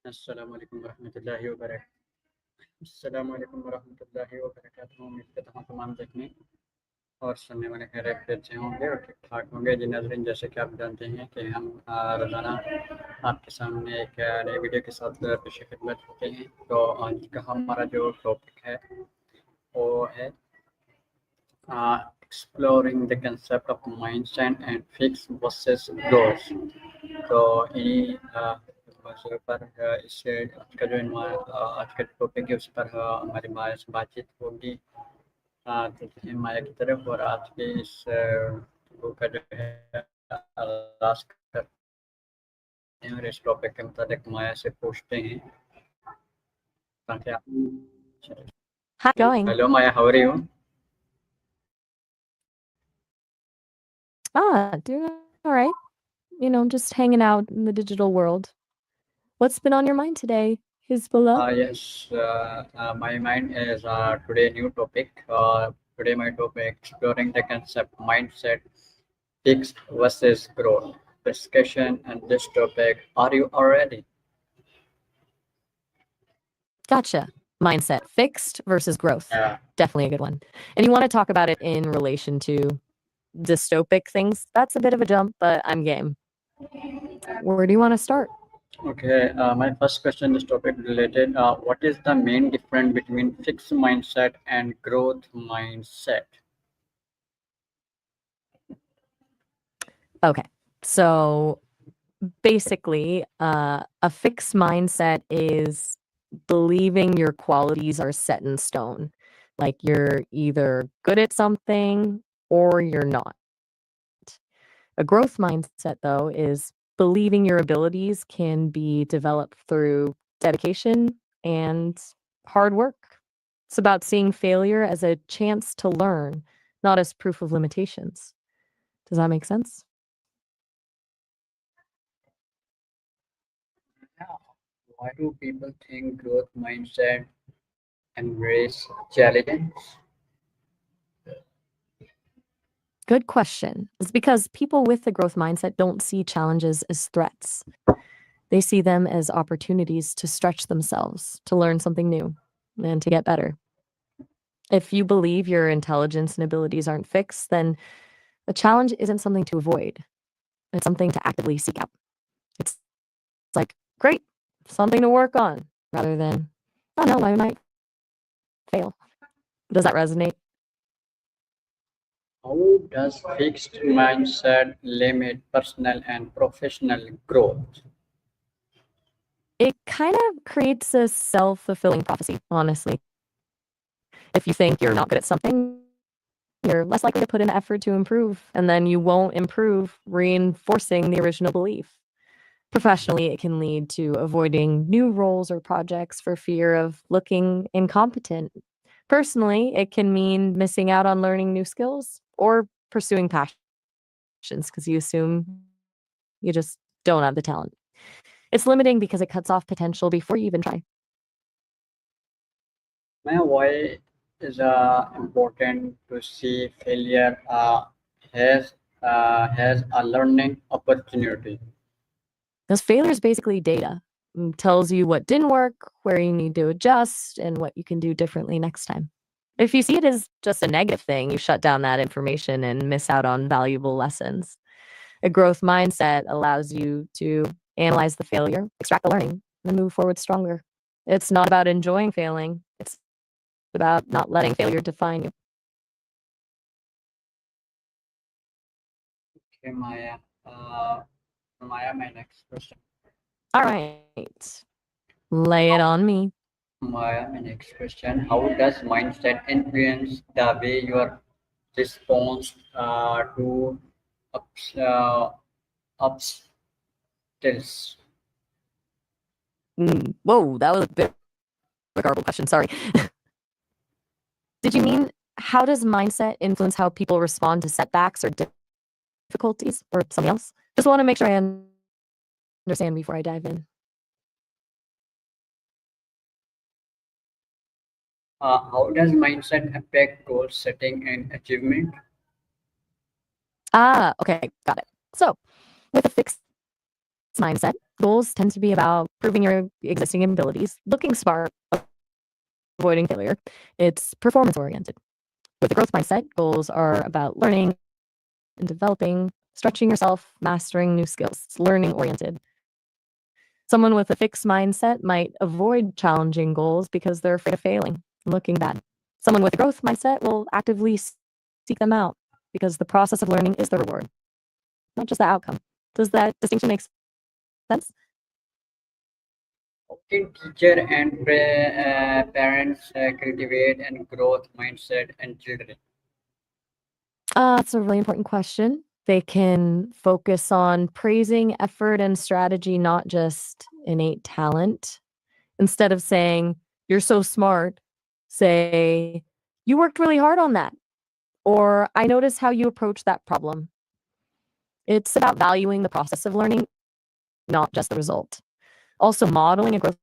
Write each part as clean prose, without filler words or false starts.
अस्सलाम वालेकुम रहमतुल्लाहि व बरकातहू। अस्सलाम वालेकुम रहमतुल्लाहि व बरकातहू। उम्मीद करता हूँ तमाम देखने और सुनने वाले खैरियत से होंगे और ठीक ठाक होंगे। जी नाज़रीन, जैसे कि आप जानते हैं कि हम रोज़ाना आपके सामने एक नई वीडियो के साथ पेश खिदमत होते हैं। तो आज का हमारा जो टॉपिक है वो है exploring the concept of mindset and fix versus growth। तो इन्हीं मौजूद पर इस आज का जो आज का टॉपिक है उस पर हमारी माया से बातचीत होगी। चलते हैं माया की तरफ और आज के इस गुफ्तगू का जो है आगाज करते हैं और इस टॉपिक के मुताबिक माया से पूछते हैं ताकि आप How's it going? Hello Maya, how are you? Doing all right. Just hanging out in the digital world. What's been on your mind today, Hezbollah? Yes, my mind is today new topic. Today my topic exploring the concept mindset, fixed versus growth discussion, and this topic. Are you already? Gotcha. Mindset, fixed versus growth. Yeah. Definitely a good one. And you want to talk about it in relation to dystopic things? That's a bit of a jump, but I'm game. Where do you want to start? Okay. My first question is topic related. What is the main difference between fixed mindset and growth mindset? Okay. So basically, a fixed mindset is believing your qualities are set in stone. Like you're either good at something or you're not. A growth mindset, though, is believing your abilities can be developed through dedication and hard work. It's about seeing failure as a chance to learn, not as proof of limitations. Does that make sense? Yeah. Why do people think growth mindset embrace challenges? Good question. It's because people with the growth mindset don't see challenges as threats. They see them as opportunities to stretch themselves, to learn something new, and to get better. If you believe your intelligence and abilities aren't fixed, then a challenge isn't something to avoid. It's something to actively seek out. It's like, great, something to work on, rather than, oh no, I might fail. Does that resonate? How does fixed mindset limit personal and professional growth? It kind of creates a self-fulfilling prophecy, honestly. If you think you're not good at something, you're less likely to put in effort to improve, and then you won't improve, reinforcing the original belief. Professionally, it can lead to avoiding new roles or projects for fear of looking incompetent. Personally, it can mean missing out on learning new skills or pursuing passions because you assume you just don't have the talent. It's limiting because it cuts off potential before you even try. Why is important to see failure has a learning opportunity? Because failure is basically data. Tells you what didn't work, where you need to adjust, and what you can do differently next time. If you see it as just a negative thing, you shut down that information and miss out on valuable lessons. A growth mindset allows you to analyze the failure, extract the learning, and move forward stronger. It's not about enjoying failing, it's about not letting failure define you. Okay, Maya. Maya, my next question. All right, lay it on me. Maya, my next question. How does mindset influence the way your response to ups, uh, obstacles? Whoa, that was a bit of a garbled question. Sorry. Did you mean how does mindset influence how people respond to setbacks or difficulties or something else? Just want to make sure I understand before I dive in. How does mindset affect goal setting and achievement? Okay, got it. So, with a fixed mindset, goals tend to be about proving your existing abilities, looking smart, avoiding failure. It's performance oriented. With a growth mindset, goals are about learning and developing, stretching yourself, mastering new skills. It's learning oriented. Someone with a fixed mindset might avoid challenging goals because they're afraid of failing and looking bad. Someone with a growth mindset will actively seek them out because the process of learning is the reward, not just the outcome. Does that distinction make sense? How can teacher and parents cultivate and growth mindset in children? That's a really important question. They can focus on praising effort and strategy, not just innate talent. Instead of saying, "You're so smart," say, "You worked really hard on that," or "I noticed how you approach that problem." It's about valuing the process of learning, not just the result. Also, modeling a growth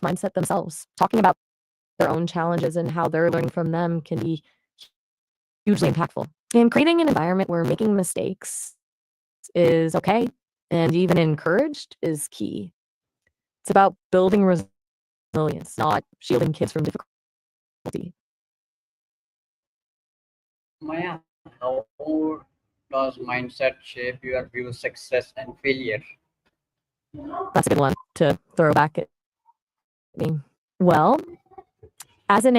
mindset themselves, talking about their own challenges and how they're learning from them can be hugely impactful. And creating an environment where making mistakes is okay and even encouraged is key. It's about building resilience, not shielding kids from difficulty. Maya, how does mindset shape your view of success and failure? That's a good one to throw back at me. Well, as an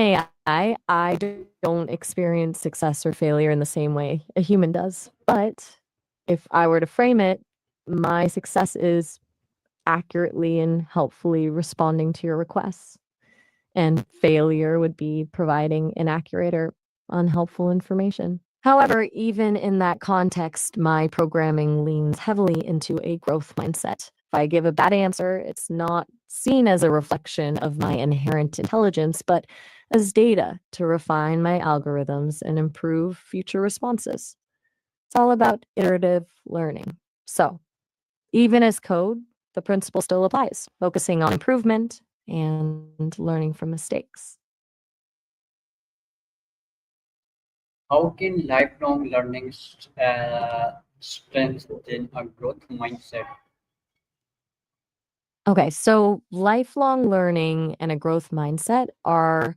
I don't experience success or failure in the same way a human does. But if I were to frame it, my success is accurately and helpfully responding to your requests. And failure would be providing inaccurate or unhelpful information. However, even in that context, my programming leans heavily into a growth mindset. If I give a bad answer, it's not seen as a reflection of my inherent intelligence, but as data to refine my algorithms and improve future responses. It's all about iterative learning. So, even as code, the principle still applies, focusing on improvement and learning from mistakes. How can lifelong learning strengthen a growth mindset? Okay, so lifelong learning and a growth mindset are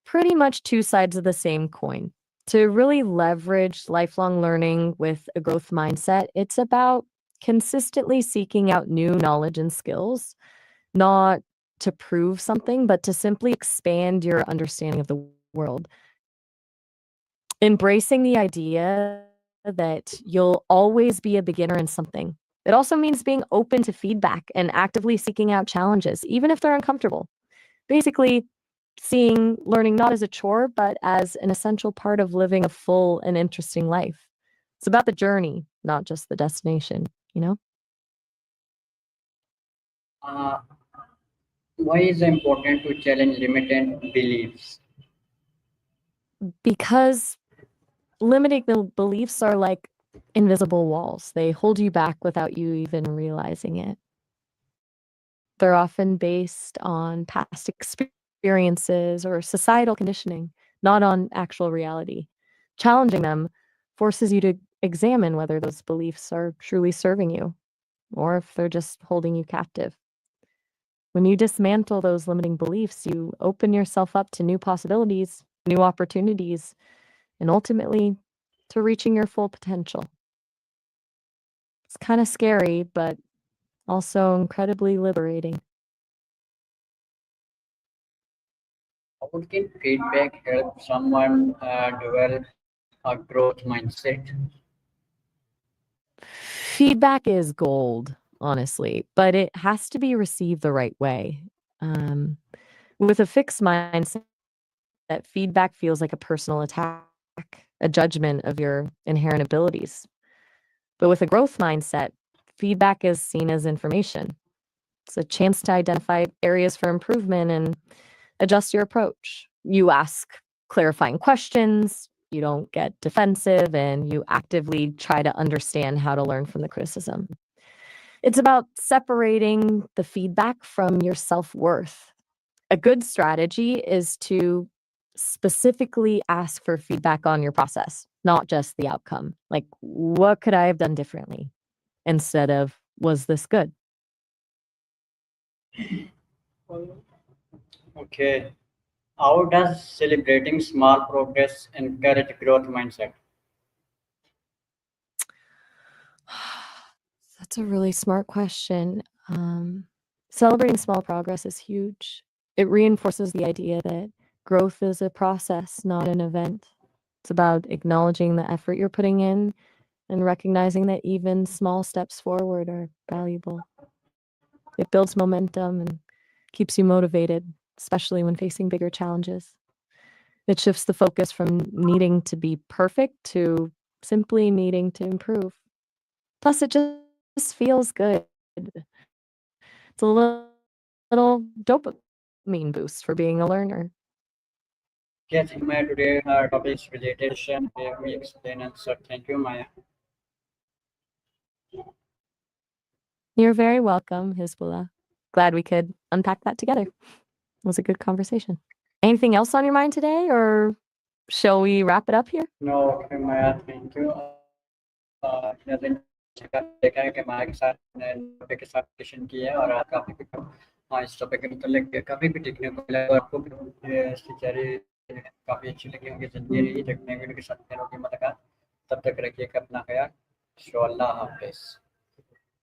pretty much two sides of the same coin. To really leverage lifelong learning with a growth mindset, it's about consistently seeking out new knowledge and skills, not to prove something, but to simply expand your understanding of the world. Embracing the idea that you'll always be a beginner in something. It also means being open to feedback and actively seeking out challenges, even if they're uncomfortable. Basically, seeing learning not as a chore, but as an essential part of living a full and interesting life. It's about the journey, not just the destination, you know? Uh, why is it important to challenge limited beliefs? Because limiting beliefs are like invisible walls, they hold you back without you even realizing it. They're often based on past experiences or societal conditioning, not on actual reality. Challenging them forces you to examine whether those beliefs are truly serving you or if they're just holding you captive. When you dismantle those limiting beliefs, you open yourself up to new possibilities, new opportunities, and ultimately to reaching your full potential. It's kind of scary, but also incredibly liberating. How can feedback help someone develop a growth mindset? Feedback is gold, honestly, but it has to be received the right way. Um, with a fixed mindset, feedback feels like a personal attack, a judgment of your inherent abilities. But with a growth mindset, feedback is seen as information. It's a chance to identify areas for improvement and adjust your approach. You ask clarifying questions, you don't get defensive, and you actively try to understand how to learn from the criticism. It's about separating the feedback from your self worth. A good strategy is to specifically ask for feedback on your process, not just the outcome. Like, what could I have done differently? Instead of was this good? Okay. How does celebrating small progress encourage growth mindset? That's a really smart question. Celebrating small progress is huge. It reinforces the idea that growth is a process, not an event. It's about acknowledging the effort you're putting in and recognizing that even small steps forward are valuable. It builds momentum and keeps you motivated, especially when facing bigger challenges. It shifts the focus from needing to be perfect to simply needing to improve. Plus, it just feels good. It's a little dopamine boost for being a learner. Yes, Maya, today our topic is related to gave me explain answer. Thank you, Maya. You're very welcome, Hezbollah. Glad we could unpack that together. It was a good conversation. Anything else on your mind today, or shall we wrap it up here? No, okay, Maya, thank you. जैसे देखा है कि माया के साथ ने topic के साथ discussion की है और काफी कुछ हाँ इस टॉपिक के मतलब काफी कुछ देखने को मिला और आपको भी इसकी चेहरे काफी अच्छी लगी होंगी जल्दी रही देखने के साथ मेरों की मुलाकात तब तक रखिएगा अपना ख्याल। अल्लाह हाफिज़।